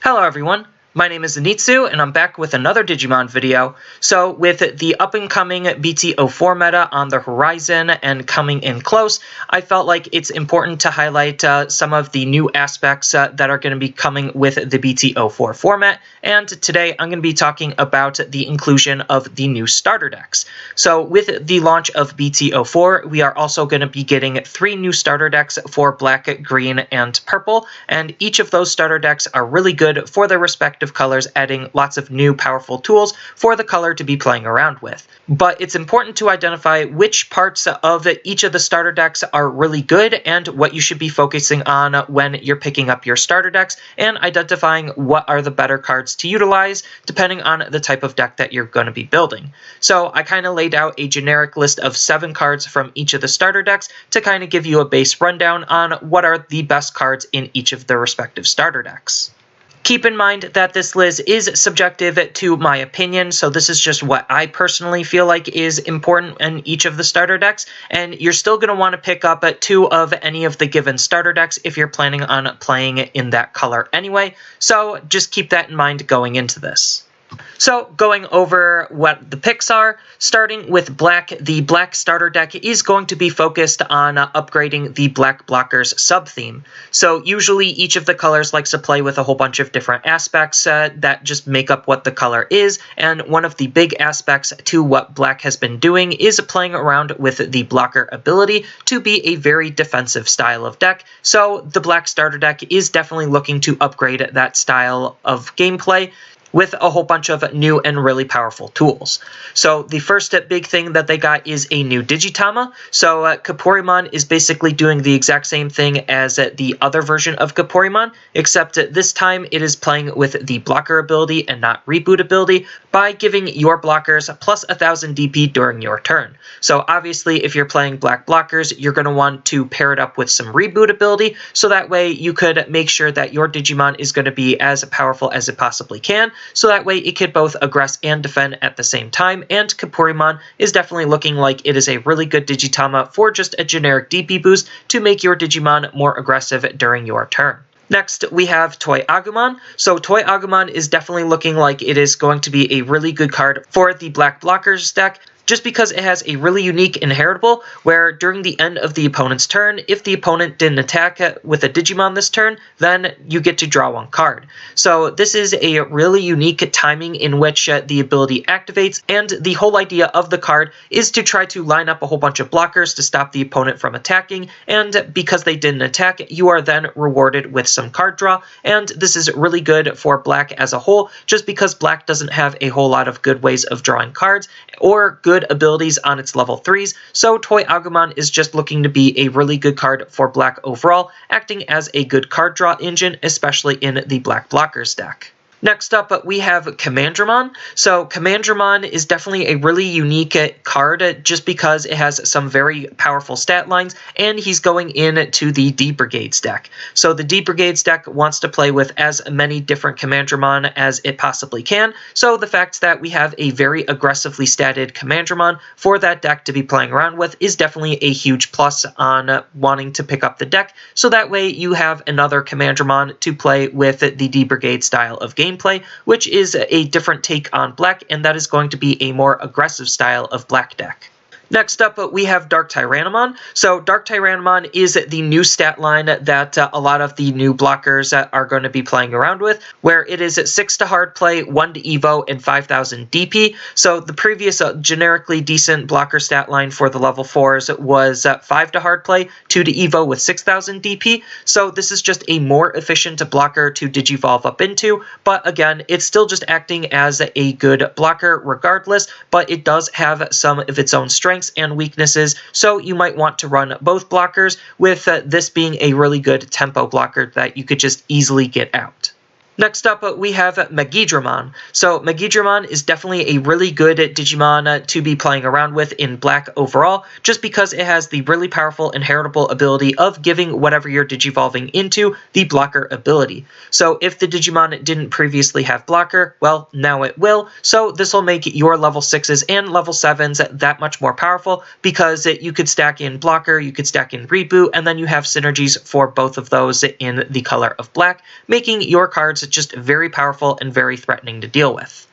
Hello everyone, my name is Zenitsu and I'm back with another Digimon video. So with the up-and-coming BT04 meta on the horizon and coming in close, I felt like it's important to highlight some of the new aspects that are going to be coming with the BT04 format, and today I'm going to be talking about the inclusion of the new starter decks. So with the launch of BT04, we are also going to be getting 3 new starter decks for black, green, and purple, and each of those starter decks are really good for their respective colors, adding lots of new powerful tools for the color to be playing around with. But it's important to identify which parts of each of the starter decks are really good and what you should be focusing on when you're picking up your starter decks, and identifying what are the better cards to utilize depending on the type of deck that you're going to be building. So I kind of laid out a generic list of 7 cards from each of the starter decks to kind of give you a base rundown on what are the best cards in each of the respective starter decks. Keep in mind that this list is subjective to my opinion, so this is just what I personally feel like is important in each of the starter decks, and you're still going to want to pick up 2 of any of the given starter decks if you're planning on playing in that color anyway, so just keep that in mind going into this. So going over what the picks are, starting with black, the black starter deck is going to be focused on upgrading the black blockers sub-theme. So usually each of the colors likes to play with a whole bunch of different aspects that just make up what the color is, and one of the big aspects to what black has been doing is playing around with the blocker ability to be a very defensive style of deck, so the black starter deck is definitely looking to upgrade that style of gameplay with a whole bunch of new and really powerful tools. So the first big thing that they got is a new Digitama. So Kaporimon is basically doing the exact same thing as the other version of Kaporimon, except this time it is playing with the blocker ability and not reboot ability by giving your blockers plus 1000 DP during your turn. So obviously if you're playing black blockers, you're going to want to pair it up with some reboot ability, so that way you could make sure that your Digimon is going to be as powerful as it possibly can, so that way it could both aggress and defend at the same time, and Kaporimon is definitely looking like it is a really good Digitama for just a generic DP boost to make your Digimon more aggressive during your turn. Next, we have Toy Agumon. So Toy Agumon is definitely looking like it is going to be a really good card for the black blockers deck, just because it has a really unique inheritable where during the end of the opponent's turn, if the opponent didn't attack with a Digimon this turn, then you get to draw 1 card. So this is a really unique timing in which the ability activates, and the whole idea of the card is to try to line up a whole bunch of blockers to stop the opponent from attacking, and because they didn't attack, you are then rewarded with some card draw, and this is really good for black as a whole, just because black doesn't have a whole lot of good ways of drawing cards or good abilities on its level 3s, so Toy Agumon is just looking to be a really good card for black overall, acting as a good card draw engine, especially in the black blockers deck. Next up, we have Commandramon. So Commandramon is definitely a really unique card just because it has some very powerful stat lines, and he's going into the D Brigades deck. So the D Brigades deck wants to play with as many different Commandramon as it possibly can, so the fact that we have a very aggressively statted Commandramon for that deck to be playing around with is definitely a huge plus on wanting to pick up the deck, so that way you have another Commandramon to play with the D Brigade style of gameplay, which is a different take on black, and that is going to be a more aggressive style of black deck. Next up, we have Dark Tyrannomon. So Dark Tyrannomon is the new stat line that a lot of the new blockers are going to be playing around with, where it is 6 to hard play, 1 to evo, and 5000 DP. So the previous generically decent blocker stat line for the level 4s was 5 to hard play, 2 to evo with 6000 DP. So this is just a more efficient blocker to digivolve up into, but again, it's still just acting as a good blocker regardless, but it does have some of its own strengths and weaknesses, so you might want to run both blockers, with this being a really good tempo blocker that you could just easily get out. Next up, we have Megidramon. So Megidramon is definitely a really good Digimon to be playing around with in black overall, just because it has the really powerful inheritable ability of giving whatever you're digivolving into the blocker ability. So if the Digimon didn't previously have blocker, well, now it will, so this will make your level 6s and level 7s that much more powerful, because you could stack in blocker, you could stack in reboot, and then you have synergies for both of those in the color of black, making your cards it's just very powerful and very threatening to deal with.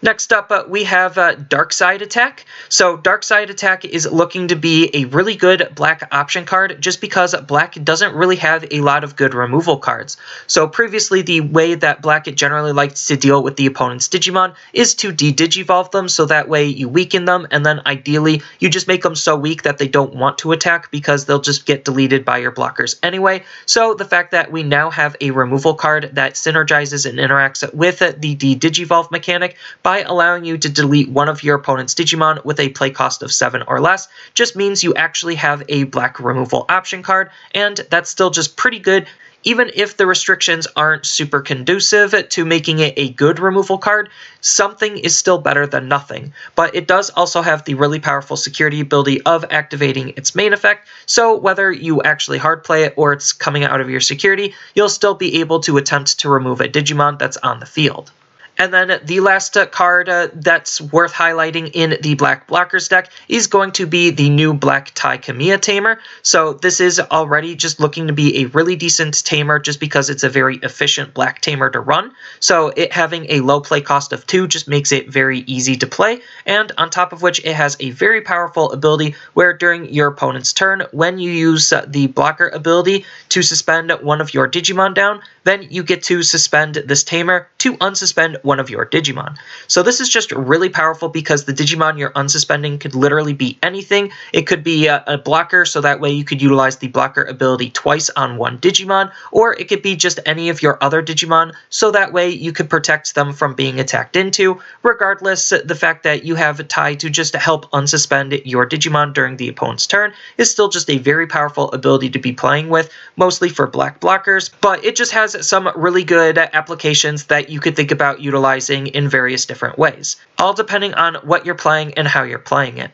Next up, we have Dark Side Attack. So Dark Side Attack is looking to be a really good black option card just because black doesn't really have a lot of good removal cards. So previously, the way that black generally likes to deal with the opponent's Digimon is to de-digivolve them, so that way you weaken them, and then ideally you just make them so weak that they don't want to attack because they'll just get deleted by your blockers anyway. So the fact that we now have a removal card that synergizes and interacts with the de-digivolve mechanic by allowing you to delete one of your opponent's Digimon with a play cost of 7 or less just means you actually have a black removal option card, and that's still just pretty good. Even if the restrictions aren't super conducive to making it a good removal card, something is still better than nothing. But it does also have the really powerful security ability of activating its main effect, so whether you actually hard play it or it's coming out of your security, you'll still be able to attempt to remove a Digimon that's on the field. And then the last card that's worth highlighting in the Black Blockers deck is going to be the new Black Tai Kamiya Tamer. So this is already just looking to be a really decent Tamer just because it's a very efficient Black Tamer to run. So it having a low play cost of 2 just makes it very easy to play. And on top of which it has a very powerful ability where during your opponent's turn, when you use the blocker ability to suspend one of your Digimon down, then you get to suspend this Tamer to unsuspend one of your Digimon. So this is just really powerful because the Digimon you're unsuspending could literally be anything. It could be a blocker, so that way you could utilize the blocker ability twice on one Digimon, or it could be just any of your other Digimon, so that way you could protect them from being attacked into. Regardless, the fact that you have a tie to just help unsuspend your Digimon during the opponent's turn is still just a very powerful ability to be playing with, mostly for black blockers, but it just has some really good applications that you could think about utilizing in various different ways, all depending on what you're playing and how you're playing it.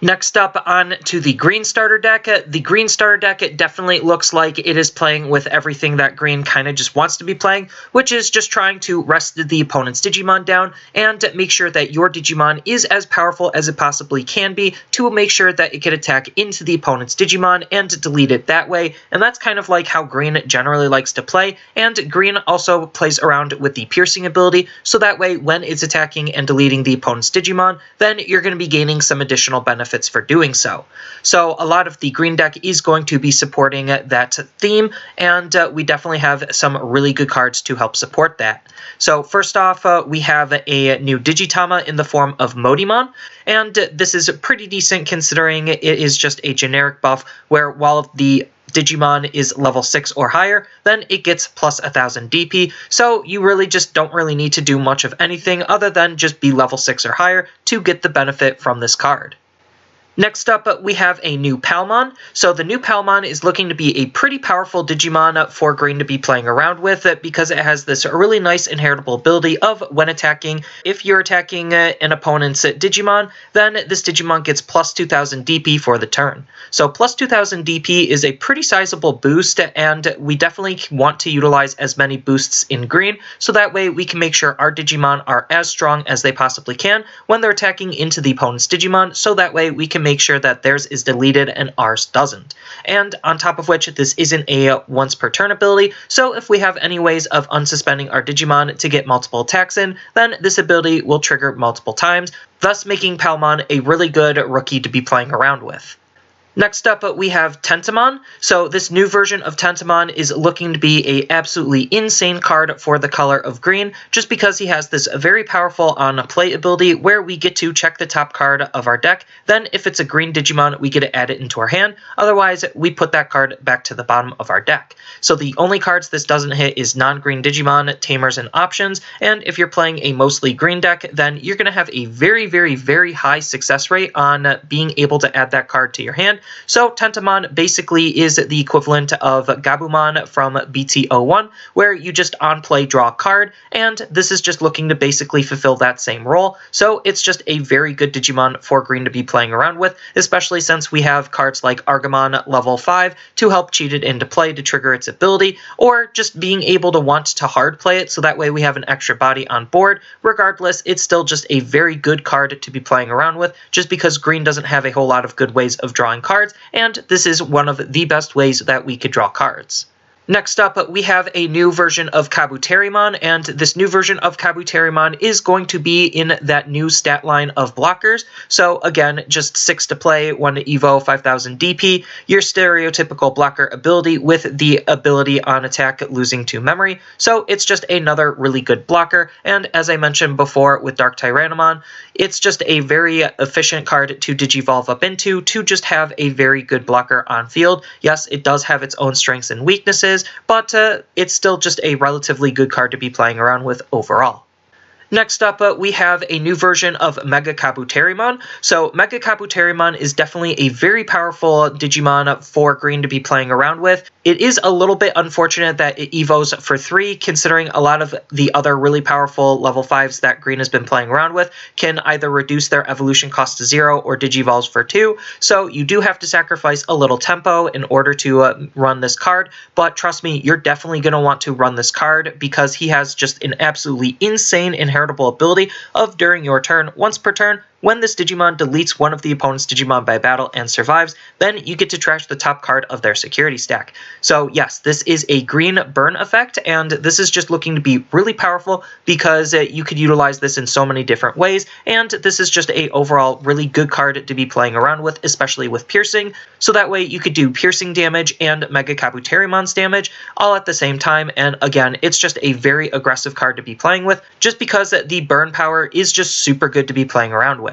Next up on to the green starter deck. The green starter deck definitely looks like it is playing with everything that green kind of just wants to be playing, which is just trying to rest the opponent's Digimon down and make sure that your Digimon is as powerful as it possibly can be to make sure that it can attack into the opponent's Digimon and delete it that way. And that's kind of like how green generally likes to play, and green also plays around with the piercing ability, so that way when it's attacking and deleting the opponent's Digimon, then you're going to be gaining some additional benefits for doing so. So a lot of the green deck is going to be supporting that theme, and we definitely have some really good cards to help support that. So first off, we have a new Digitama in the form of Modimon, and this is pretty decent considering it is just a generic buff where while the Digimon is level 6 or higher, then it gets plus 1000 DP, so you really just don't really need to do much of anything other than just be level 6 or higher to get the benefit from this card. Next up, we have a new Palmon. So the new Palmon is looking to be a pretty powerful Digimon for green to be playing around with because it has this really nice inheritable ability of when attacking, if you're attacking an opponent's Digimon, then this Digimon gets plus 2000 DP for the turn. So plus 2000 DP is a pretty sizable boost, and we definitely want to utilize as many boosts in green, so that way we can make sure our Digimon are as strong as they possibly can when they're attacking into the opponent's Digimon, so that way we can make sure that theirs is deleted and ours doesn't. And on top of which, this isn't a once per turn ability, so if we have any ways of unsuspending our Digimon to get multiple attacks in, then this ability will trigger multiple times, thus making Palmon a really good rookie to be playing around with. Next up, we have Tentomon. So this new version of Tentomon is looking to be a absolutely insane card for the color of green, just because he has this very powerful on-play ability where we get to check the top card of our deck. Then if it's a green Digimon, we get to add it into our hand. Otherwise, we put that card back to the bottom of our deck. So the only cards this doesn't hit is non-green Digimon, Tamers, and Options. And if you're playing a mostly green deck, then you're going to have a very, very, very high success rate on being able to add that card to your hand. So Tentomon basically is the equivalent of Gabumon from BT01, where you just on play draw a card, and this is just looking to basically fulfill that same role. So it's just a very good Digimon for green to be playing around with, especially since we have cards like Argamon level 5 to help cheat it into play to trigger its ability, or just being able to want to hard play it so that way we have an extra body on board. Regardless, it's still just a very good card to be playing around with, just because green doesn't have a whole lot of good ways of drawing cards, and this is one of the best ways that we could draw cards. Next up, we have a new version of Kabuterimon, and this new version of Kabuterimon is going to be in that new stat line of blockers. So again, just 6 to play, 1 to Evo, 5000 DP, your stereotypical blocker ability with the ability on attack losing 2 memory. So it's just another really good blocker, and as I mentioned before with Dark Tyrannomon, it's just a very efficient card to digivolve up into to just have a very good blocker on field. Yes, it does have its own strengths and weaknesses, but it's still just a relatively good card to be playing around with overall. Next up, we have a new version of Mega Kabuterimon. So Mega Kabuterimon is definitely a very powerful Digimon for green to be playing around with. It is a little bit unfortunate that it evos for 3, considering a lot of the other really powerful level 5s that green has been playing around with can either reduce their evolution cost to 0 or digivolves for 2. So you do have to sacrifice a little tempo in order to run this card, but trust me, you're definitely going to want to run this card because he has just an absolutely insane inheritable ability of during your turn, once per turn, when this Digimon deletes one of the opponent's Digimon by battle and survives, then you get to trash the top card of their security stack. So yes, this is a green burn effect, and this is just looking to be really powerful because you could utilize this in so many different ways, and this is just a overall really good card to be playing around with, especially with piercing. So that way you could do piercing damage and Mega Kabuterimon's damage all at the same time, and again, it's just a very aggressive card to be playing with, just because the burn power is just super good to be playing around with.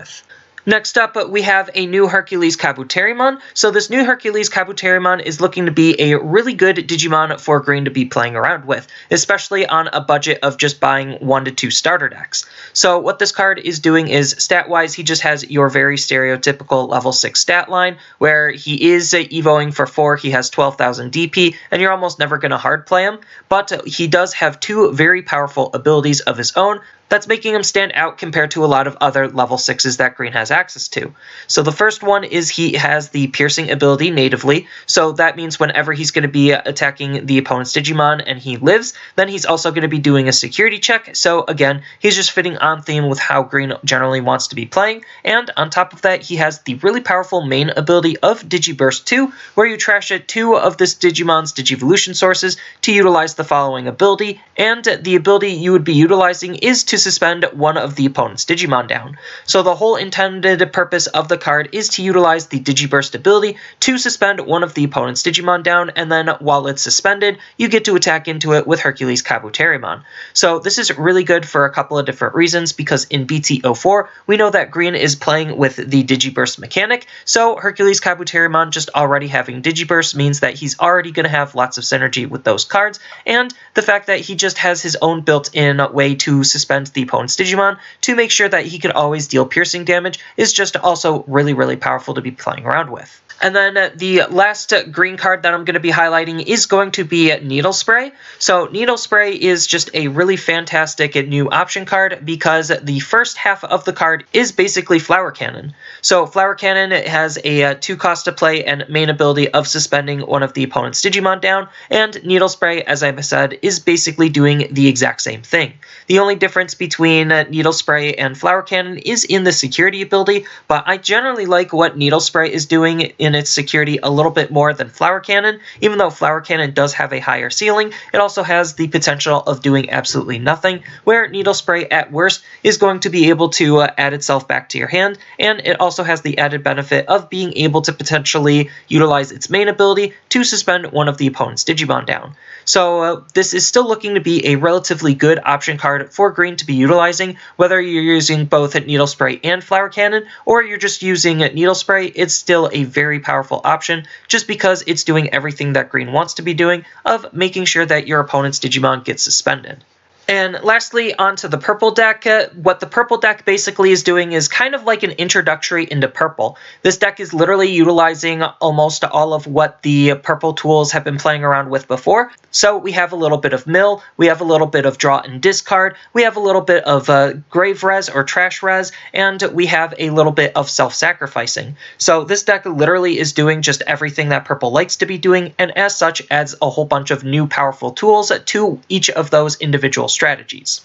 Next up, we have a new Hercules Kabuterimon. So this new Hercules Kabuterimon is looking to be a really good Digimon for green to be playing around with, especially on a budget of just buying 1 to 2 starter decks. So what this card is doing is, stat-wise, he just has your very stereotypical level 6 stat line, where he is evoing for 4, he has 12,000 DP, and you're almost never going to hard play him, but he does have 2 very powerful abilities of his own, that's making him stand out compared to a lot of other level 6s that green has access to. So the first one is he has the piercing ability natively, so that means whenever he's going to be attacking the opponent's Digimon and he lives, then he's also going to be doing a security check, so again, he's just fitting on theme with how green generally wants to be playing, and on top of that, he has the really powerful main ability of Digiburst 2, where you trash 2 of this Digimon's Digivolution sources to utilize the following ability, and the ability you would be utilizing is to suspend one of the opponent's Digimon down. So the whole intended purpose of the card is to utilize the Digiburst ability to suspend one of the opponent's Digimon down, and then while it's suspended, you get to attack into it with Hercules Kabuterimon. So this is really good for a couple of different reasons, because in BT04, we know that green is playing with the Digiburst mechanic, so Hercules Kabuterimon just already having Digiburst means that he's already going to have lots of synergy with those cards, and the fact that he just has his own built-in way to suspend the opponent's Digimon to make sure that he could always deal piercing damage is just also really, really powerful to be playing around with. And then the last green card that I'm going to be highlighting is going to be Needle Spray. So Needle Spray is just a really fantastic new option card because the first half of the card is basically Flower Cannon. So Flower Cannon has a 2 cost to play and main ability of suspending one of the opponent's Digimon down, and Needle Spray, as I said, is basically doing the exact same thing. The only difference between Needle Spray and Flower Cannon is in the security ability, but I generally like what Needle Spray is doing in its security a little bit more than Flower Cannon. Even though Flower Cannon does have a higher ceiling, it also has the potential of doing absolutely nothing, where Needle Spray at worst is going to be able to add itself back to your hand, and it also has the added benefit of being able to potentially utilize its main ability to suspend one of the opponent's Digimon down. So this is still looking to be a relatively good option card for green to be utilizing, whether you're using both Needle Spray and Flower Cannon, or you're just using Needle Spray. It's still a very powerful option, just because it's doing everything that green wants to be doing, of making sure that your opponent's Digimon gets suspended. And lastly, onto the purple deck. What the purple deck basically is doing is kind of like an introductory into purple. This deck is literally utilizing almost all of what the purple tools have been playing around with before. So we have a little bit of mill, we have a little bit of draw and discard, we have a little bit of grave res or trash res, and we have a little bit of self-sacrificing. So this deck literally is doing just everything that purple likes to be doing, and as such adds a whole bunch of new powerful tools to each of those individual strategies.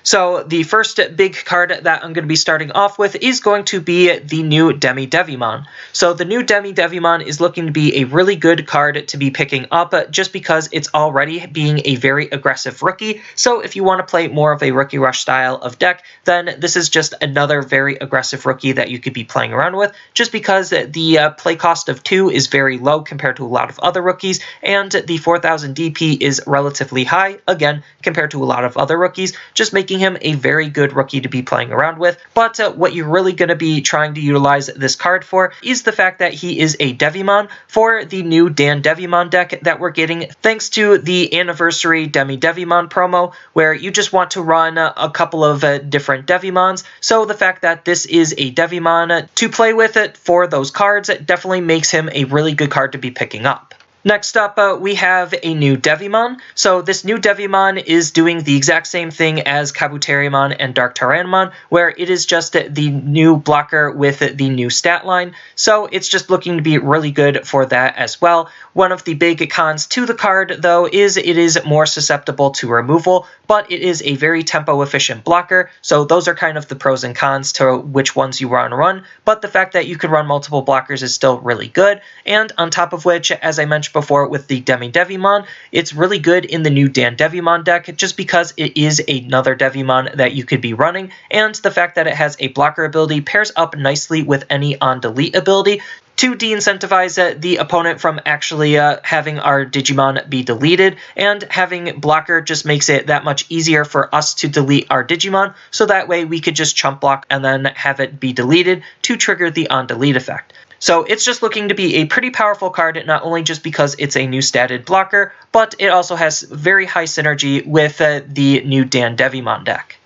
So the first big card that I'm going to be starting off with is going to be the new Digimon. So the new Digimon is looking to be a really good card to be picking up just because it's already being a very aggressive rookie. So if you want to play more of a Rookie Rush style of deck, then this is just another very aggressive rookie that you could be playing around with, just because the play cost of 2 is very low compared to a lot of other rookies, and the 4000 DP is relatively high, again, compared to a lot of other rookies, just making him a very good rookie to be playing around with. But what you're really going to be trying to utilize this card for is the fact that he is a Devimon for the new Dan Devimon deck that we're getting thanks to the Anniversary Devimon promo, where you just want to run a couple of different Devimons. So the fact that this is a Devimon to play with it for those cards definitely makes him a really good card to be picking up. Next up, we have a new Devimon. So this new Devimon is doing the exact same thing as Kabuterimon and Dark Tyrannomon, where it is just the new blocker with the new stat line. So it's just looking to be really good for that as well. One of the big cons to the card, though, is it is more susceptible to removal, but it is a very tempo-efficient blocker. So those are kind of the pros and cons to which ones you want to run. But the fact that you could run multiple blockers is still really good. And on top of which, as I mentioned before with the Devimon, it's really good in the new Dan Devimon deck just because it is another Devimon that you could be running, and the fact that it has a blocker ability pairs up nicely with any on-delete ability to de-incentivize the opponent from actually having our Digimon be deleted, and having blocker just makes it that much easier for us to delete our Digimon, so that way we could just chump block and then have it be deleted to trigger the on-delete effect. So it's just looking to be a pretty powerful card, not only just because it's a new statted blocker, but it also has very high synergy with the new Dan Devimon deck.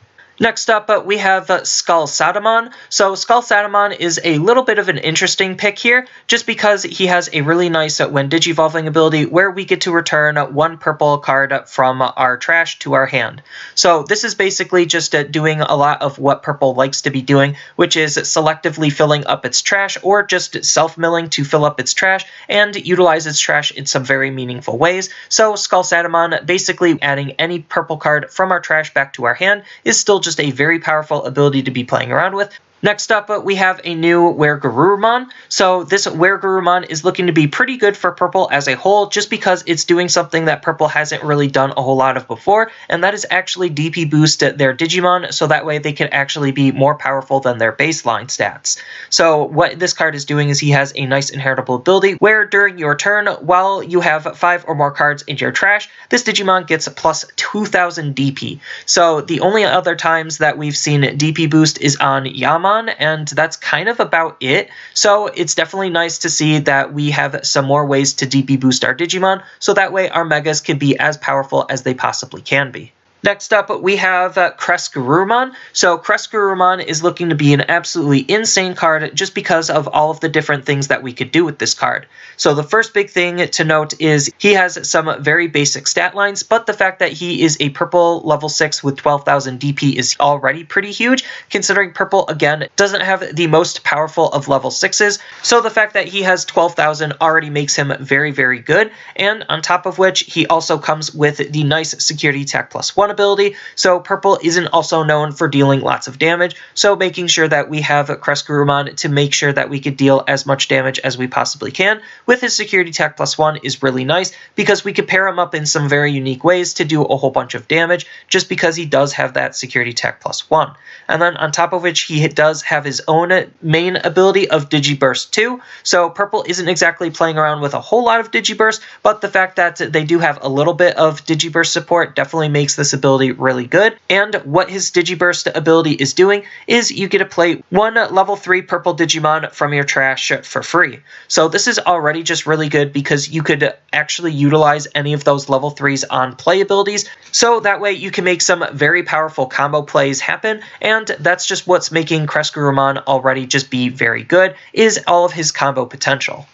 Next up, we have Skull Satamon. So Skull Satamon is a little bit of an interesting pick here, just because he has a really nice when Digivolving ability where we get to return 1 purple card from our trash to our hand. So this is basically just doing a lot of what purple likes to be doing, which is selectively filling up its trash or just self-milling to fill up its trash and utilize its trash in some very meaningful ways. So Skull Satamon, basically adding any purple card from our trash back to our hand, is still just a very powerful ability to be playing around with. Next up, we have a new Weregarurumon. So this Weregarurumon is looking to be pretty good for purple as a whole, just because it's doing something that purple hasn't really done a whole lot of before, and that is actually DP boost their Digimon, so that way they can actually be more powerful than their baseline stats. So what this card is doing is he has a nice inheritable ability where during your turn, while you have 5 or more cards in your trash, this Digimon gets plus 2000 DP. So the only other times that we've seen DP boost is on Yama, and that's kind of about it. So it's definitely nice to see that we have some more ways to DP boost our Digimon, so that way our Megas can be as powerful as they possibly can be. Next up, we have Cresgarurumon. So Cresgarurumon is looking to be an absolutely insane card just because of all of the different things that we could do with this card. So the first big thing to note is he has some very basic stat lines, but the fact that he is a purple level 6 with 12,000 DP is already pretty huge, considering purple, again, doesn't have the most powerful of level 6s. So the fact that he has 12,000 already makes him very, very good. And on top of which, he also comes with the nice Security Attack +1 ability, so purple isn't also known for dealing lots of damage, so making sure that we have Cresgarurumon to make sure that we could deal as much damage as we possibly can with his Security Attack +1 is really nice, because we could pair him up in some very unique ways to do a whole bunch of damage, just because he does have that Security Attack +1. And then on top of which, he does have his own main ability of Digiburst 2, so purple isn't exactly playing around with a whole lot of Digiburst, but the fact that they do have a little bit of Digiburst support definitely makes this ability really good. And what his Digiburst ability is doing is you get to play 1 level 3 purple Digimon from your trash for free. So this is already just really good because you could actually utilize any of those level 3s on play abilities, so that way you can make some very powerful combo plays happen, and that's just what's making Cresgarurumon already just be very good, is all of his combo potential.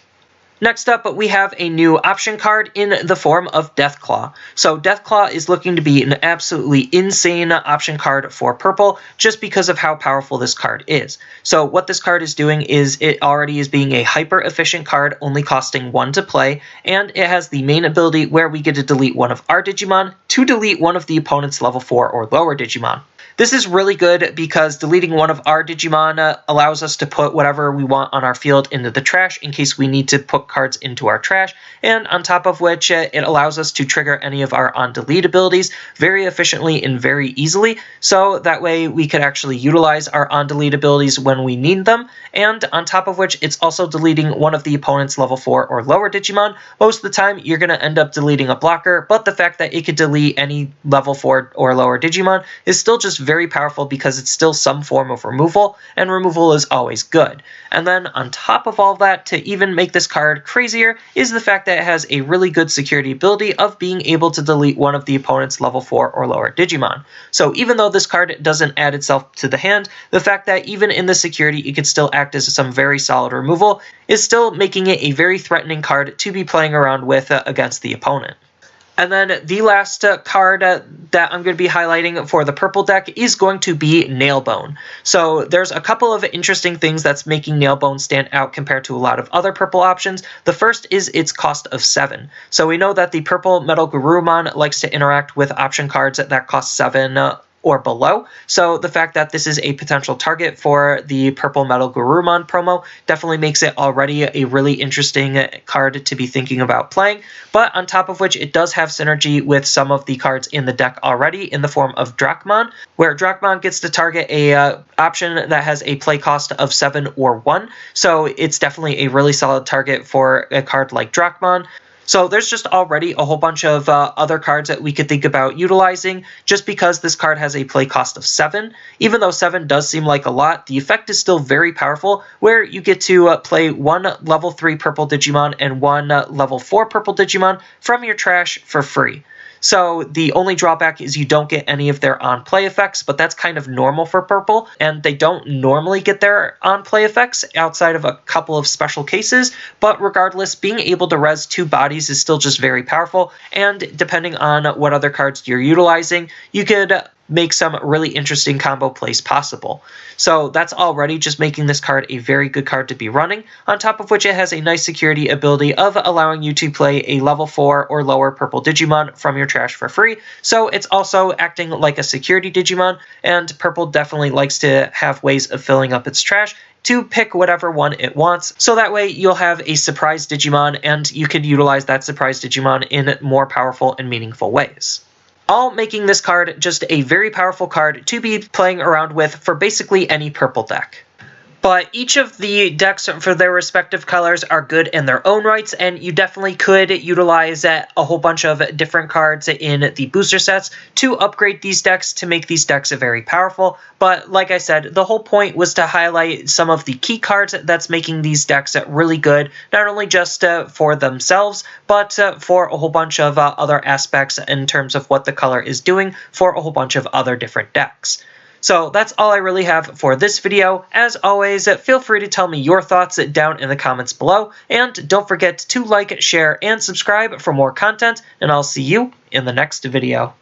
Next up, we have a new option card in the form of Deathclaw. So Deathclaw is looking to be an absolutely insane option card for purple just because of how powerful this card is. So what this card is doing is it already is being a hyper efficient card, only costing 1 to play, and it has the main ability where we get to delete one of our Digimon to delete one of the opponent's level 4 or lower Digimon. This is really good because deleting one of our Digimon allows us to put whatever we want on our field into the trash in case we need to put cards into our trash, and on top of which it allows us to trigger any of our on-delete abilities very efficiently and very easily, so that way we could actually utilize our on-delete abilities when we need them, and on top of which it's also deleting one of the opponent's level 4 or lower Digimon. Most of the time you're going to end up deleting a blocker, but the fact that it could delete any level 4 or lower Digimon is still just very powerful because it's still some form of removal, and removal is always good. And then on top of all that, to even make this card crazier, is the fact that it has a really good security ability of being able to delete one of the opponent's level 4 or lower Digimon. So even though this card doesn't add itself to the hand, the fact that even in the security it could still act as some very solid removal is still making it a very threatening card to be playing around with against the opponent. And then the last card that I'm going to be highlighting for the purple deck is going to be Nailbone. So there's a couple of interesting things that's making Nailbone stand out compared to a lot of other purple options. The first is its cost of 7. So we know that the purple Metal Garurumon likes to interact with option cards that cost 7 or below. So the fact that this is a potential target for the purple Metal Garurumon promo definitely makes it already a really interesting card to be thinking about playing. But on top of which, it does have synergy with some of the cards in the deck already in the form of Drachmon, where Drachmon gets to target a option that has a play cost of 7 or 1. So it's definitely a really solid target for a card like Drachmon. So there's just already a whole bunch of other cards that we could think about utilizing just because this card has a play cost of 7. Even though 7 does seem like a lot, the effect is still very powerful where you get to play 1 level 3 purple Digimon and 1 level 4 purple Digimon from your trash for free. So the only drawback is you don't get any of their on-play effects, but that's kind of normal for purple, and they don't normally get their on-play effects outside of a couple of special cases, but regardless, being able to res 2 bodies is still just very powerful, and depending on what other cards you're utilizing, you could make some really interesting combo plays possible. So that's already just making this card a very good card to be running, on top of which it has a nice security ability of allowing you to play a level 4 or lower purple Digimon from your trash for free, so it's also acting like a security Digimon, and purple definitely likes to have ways of filling up its trash to pick whatever one it wants, so that way you'll have a surprise Digimon and you can utilize that surprise Digimon in more powerful and meaningful ways. All making this card just a very powerful card to be playing around with for basically any purple deck. But each of the decks for their respective colors are good in their own rights, and you definitely could utilize a whole bunch of different cards in the booster sets to upgrade these decks to make these decks very powerful. But like I said, the whole point was to highlight some of the key cards that's making these decks really good, not only just for themselves, but for a whole bunch of other aspects in terms of what the color is doing for a whole bunch of other different decks. So that's all I really have for this video. As always, feel free to tell me your thoughts down in the comments below, and don't forget to like, share, and subscribe for more content, and I'll see you in the next video.